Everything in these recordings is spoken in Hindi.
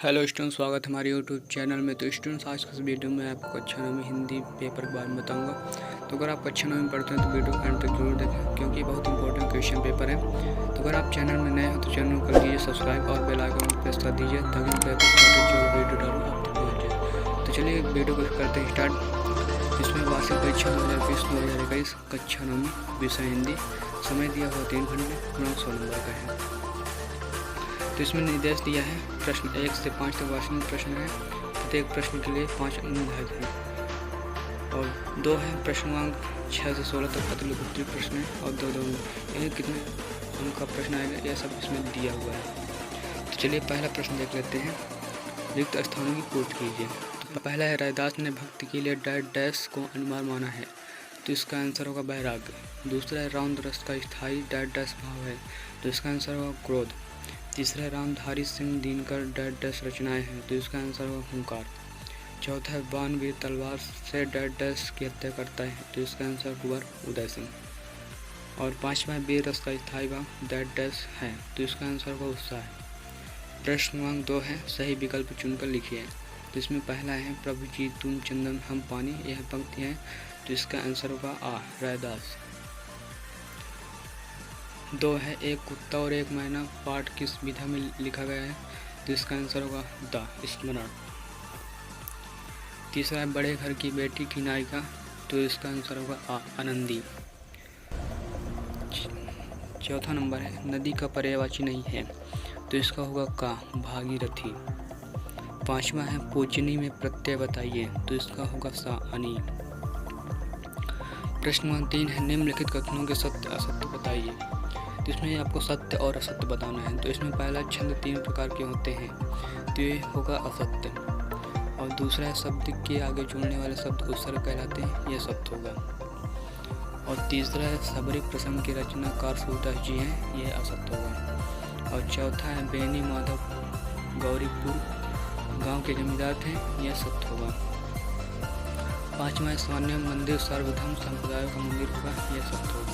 हेलो स्टूडेंट्स, स्वागत है हमारे यूट्यूब चैनल में। तो स्टूडेंट्स, आज के इस वीडियो में आपको कक्षा 9 में हिंदी पेपर के बारे में बताऊंगा। तो अगर आप कक्षा 9 में पढ़ते हैं तो वीडियो एंड तक जरूर देखें, क्योंकि ये बहुत इंपॉर्टेंट क्वेश्चन पेपर है। तो अगर आप चैनल में नए हो तो चैनल को कर दीजिए सब्सक्राइब और बेल आइकन प्रेस कर दीजिए, ताकि पेपर का जो वीडियो डालूँ आप तक पहुँच जाए। तो चलिए वीडियो को करते हैं स्टार्ट। इसमें वार्षिक परीक्षा 2020-2021 कक्षा 9 में विषय हिंदी। समय दिया हुआ 3 घंटे, 900 नंबर का है। तो इसमें निर्देश दिया है, प्रश्न 1 से 5 तक वार्षिक प्रश्न है। प्रत्येक प्रश्न के लिए 5 अंक निर्धारित हैं और 2 है प्रश्नांक 6 से 16 तक अतिरिक्त प्रश्न है और 2 ये कितने अंक का प्रश्न आएगा यह सब इसमें दिया हुआ है। तो चलिए पहला प्रश्न देख लेते हैं। रिक्त स्थानों की पूर्ति कीजिए। तो पहला है, रैदास ने भक्ति के लिए डैश को अनिवार्य माना है, तो इसका आंसर होगा वैराग्य। दूसरा है, राउंड रस का स्थायी डैश भाव है, तो इसका आंसर होगा क्रोध। तीसरा है, रामधारी सिंह दिनकर डैश रचनाएं हैं, तो इसका आंसर होगा हुंकार। चौथा है, बाणवीर तलवार से डैश की हत्या करता है, तो इसका आंसर कुंवर उदय सिंह। और पांचवा है, वीर रस का स्थायी भाव डैश है, तो इसका आंसर होगा उत्साह। प्रश्न क्रमांक 2 है, सही विकल्प चुनकर लिखिए। तो इसमें पहला है, प्रभु जी तुम चंदन हम पानी, यह पंक्ति है, तो इसका आंसर होगा आ, रैदास। 2 है, एक कुत्ता और एक मैना पाठ किस विधा में लिखा गया है, तो इसका आंसर होगा द स्मरण। तीसरा है, बड़े घर की बेटी की नायिका, तो इसका आंसर होगा आ, आनंदी। चौथा नंबर है, नदी का पर्यायवाची नहीं है, तो इसका होगा का, भागीरथी। पांचवा है, पूजनी में प्रत्यय बताइए, तो इसका होगा सा, अनी। प्रश्न नंबर 3 है, निम्नलिखित कथनों के सत्य असत्य बताइए। तो इसमें आपको सत्य और असत्य बताना है। तो इसमें पहला, छंद 3 प्रकार के होते हैं, तो ये होगा असत्य। और दूसरा है, शब्द के आगे जुड़ने वाले शब्द उपसर्ग कहलाते हैं, यह सत्य होगा। और तीसरा है, सबरी प्रसंग के रचनाकार सूरदास जी हैं, यह असत्य होगा। और चौथा है, बेनी माधव गौरीपुर गांव के जमींदार थे, यह सत्य होगा। पांचवा है, सामान्य मंदिर सर्वधर्म संप्रदायों का मंदिर होगा, यह सत्य होगा।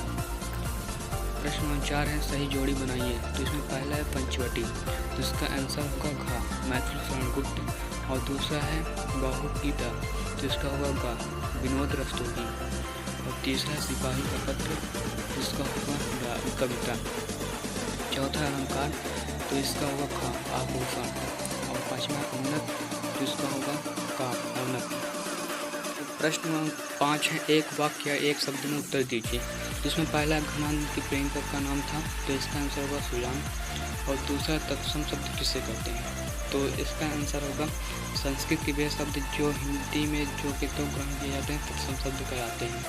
प्रश्न नंबर 4 है, सही जोड़ी बनाइए। तो इसमें पहला है, पंचवटी, तो इसका आंसर होगा घा, मैथिली शरण गुप्त। और दूसरा है, बाहुगीता, तो इसका होगा गा, विनोद रस्तोगी। और तीसरा है, सिपाही का पत्र, तो इसका होगा कविता। चौथा है, अलंकार, तो इसका होगा खा, आभूषण। और पांचवा उन्नत, तो इसका होगा का, अवनत। प्रश्न नंबर 5 है, एक वाक्य या एक शब्द में उत्तर दीजिए। जिसमें पहला, घनानंद की प्रेमिका का नाम था, तो इसका आंसर होगा सुजान। और दूसरा, तत्सम शब्द किसे कहते हैं, तो इसका आंसर होगा संस्कृत के वे शब्द जो हिंदी में जो कि तो ग्रहण किए जाते हैं, तत्सम शब्द कहलाते हैं।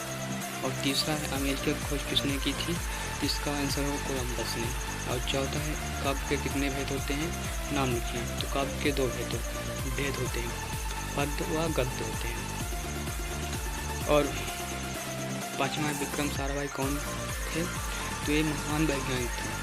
और तीसरा है, अमेरिका की खोज किसने की थी, इसका आंसर होगा कोलंबस ने। और चौथा है, काव्य के कितने भेद होते हैं, नाम लिखिए। तो काव्य के 2 भेद होते हैं, पद्य व गद्य होते हैं। और पांचवा, विक्रम साराभाई कौन थे, तो ये महान वैज्ञानिक थे।